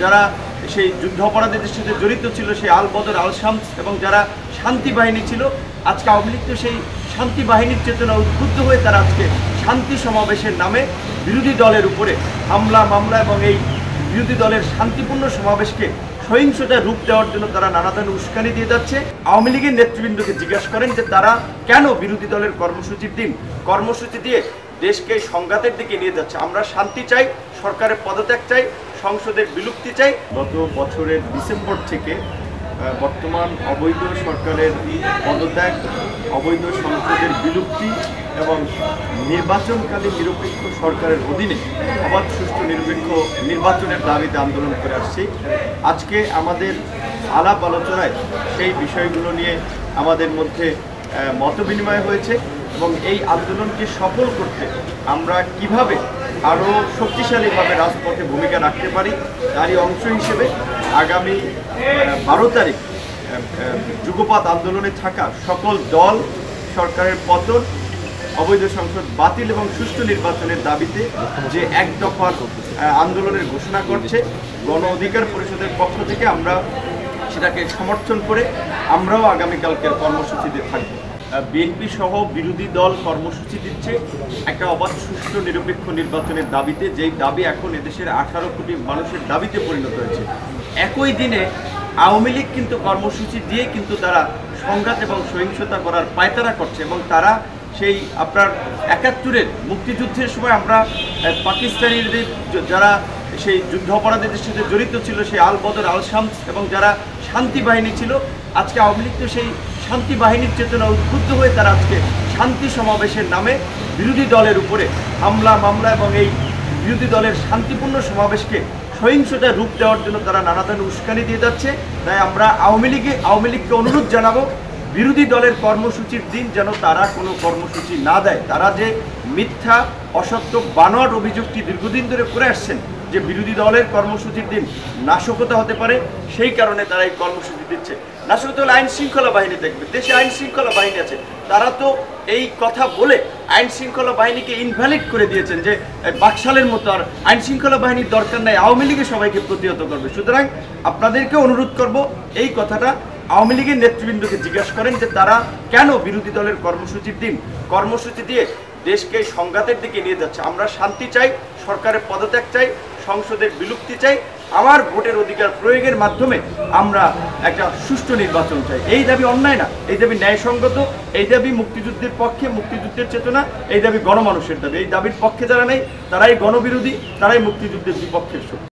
যারা সেই যুদ্ধাপরাধীদের সাথে জড়িত ছিল, সেই আল বদর, আল শামস এবং যারা শান্তি বাহিনী ছিল, আজকে আওয়ামী লীগ তো সেই শান্তি বাহিনীর চেতনা উদ্বুদ্ধ হয়ে তারা আজকে শান্তি সমাবেশের নামে বিরোধী দলের উপরে হামলা মামলা এবং এই বিরোধী দলের শান্তিপূর্ণ সমাবেশকে সহিংসতায় রূপ দেওয়ার জন্য তারা নানা ধরনের উস্কানি দিয়ে যাচ্ছে। আওয়ামী লীগের নেতৃবৃন্দকে জিজ্ঞাসা করেন যে তারা কেন বিরোধী দলের কর্মসূচির দিন কর্মসূচি দিয়ে দেশকে সংঘাতের দিকে নিয়ে যাচ্ছে। আমরা শান্তি চাই, সরকারের পদত্যাগ চাই, সংসদের বিলুপ্তি চাই। গত বছরের ডিসেম্বর থেকে বর্তমান অবৈধ সরকারের পদত্যাগ, অবৈধ সংসদের বিলুপ্তি এবং নির্বাচনকালীন নিরপেক্ষ সরকারের অধীনে অবাধ সুষ্ঠু নিরপেক্ষ নির্বাচনের দাবিতে আন্দোলন করে আসছি। আজকে আমাদের আলাপ আলোচনায় সেই বিষয়গুলো নিয়ে আমাদের মধ্যে মতবিনিময় হয়েছে এবং এই আন্দোলনকে সফল করতে আমরা কিভাবে আরও শক্তিশালীভাবে রাজপথে ভূমিকা রাখতে পারি তারই অংশ হিসেবে আগামী 12 তারিখ যুগপৎ আন্দোলনে থাকা সকল দল সরকারের পতন, অবৈধ সংসদ বাতিল এবং সুষ্ঠু নির্বাচনের দাবিতে যে এক দফার আন্দোলনের ঘোষণা করছে গণ অধিকার পরিষদের পক্ষ থেকে আমরা সেটাকে সমর্থন করে আমরাও আগামীকালকের কর্মসূচিতে থাকব। বিএনপি সহ বিরোধী দল কর্মসূচি দিচ্ছে একটা অবাধ সুষ্ঠু নিরপেক্ষ নির্বাচনের দাবিতে, যেই দাবি এখন এদেশের 18 কোটি মানুষের দাবিতে পরিণত হয়েছে। একই দিনে আওয়ামী লীগ কিন্তু কর্মসূচি দিয়ে কিন্তু তারা সংঘাত এবং সহিংসতা করার পায়তারা করছে এবং তারা সেই আপনার 71-এর মুক্তিযুদ্ধের সময় আমরা পাকিস্তানিদের যারা সেই যুদ্ধাপরাধীদের সাথে জড়িত ছিল, সেই আল বদর, আল শামস এবং যারা শান্তি বাহিনী ছিল, আজকে আওয়ামী লীগ তো সেই শান্তি বাহিনীর চেতনা উদ্বুদ্ধ হয়ে তারা আজকে শান্তি সমাবেশের নামে বিরোধী দলের উপরে হামলা মামলা এবং এই বিরোধী দলের শান্তিপূর্ণ সমাবেশকে সহিংসতায় রূপ দেওয়ার জন্য তারা নানা ধরনের উস্কানি দিয়ে যাচ্ছে। তাই আমরা আওয়ামী লীগকে অনুরোধ জানাবো বিরোধী দলের কর্মসূচির দিন যেন তারা কোনো কর্মসূচি না দেয়। তারা যে মিথ্যা অসত্য বানোয়াট অভিযোগটি দীর্ঘদিন ধরে করে আসছেন যে বিরোধী দলের কর্মসূচির দিন নাশকতা হতে পারে, সেই কারণে তারা এই কর্মসূচি দিচ্ছে। নাশকতা হলে আইন শৃঙ্খলা বাহিনী দেখবে, দেশে আইন শৃঙ্খলা বাহিনী আছে, তারা তো এই কথা বলে আইন শৃঙ্খলা বাহিনীকে ইনভ্যালিড করে দিয়েছেন যে বাকশালের মতো আর আইন শৃঙ্খলা বাহিনীর দরকার নাই, আওয়ামী লীগের সবাইকে প্রতিহত করবে। সুতরাং আপনাদেরকে অনুরোধ করব এই কথাটা আওয়ামী লীগের নেতৃবৃন্দকে জিজ্ঞাসা করেন যে তারা কেন বিরোধী দলের কর্মসূচির দিন কর্মসূচি দিয়ে দেশকে সংঘাতের দিকে নিয়ে যাচ্ছে। আমরা শান্তি চাই, সরকারের পদত্যাগ চাই, সংসদের বিলুপ্তি চাই, আমার ভোটের অধিকার প্রয়োগের মাধ্যমে আমরা একটা সুষ্ঠু নির্বাচন চাই। এই দাবি অন্যায় না, এই দাবি ন্যায়সঙ্গত, এই দাবি মুক্তিযুদ্ধের পক্ষে, মুক্তিযুদ্ধের চেতনা, এই দাবি গণমানুষের দাবি। এই দাবির পক্ষে যারা নেই তারাই গণবিরোধী, তারাই মুক্তিযুদ্ধের বিপক্ষের শক্তি।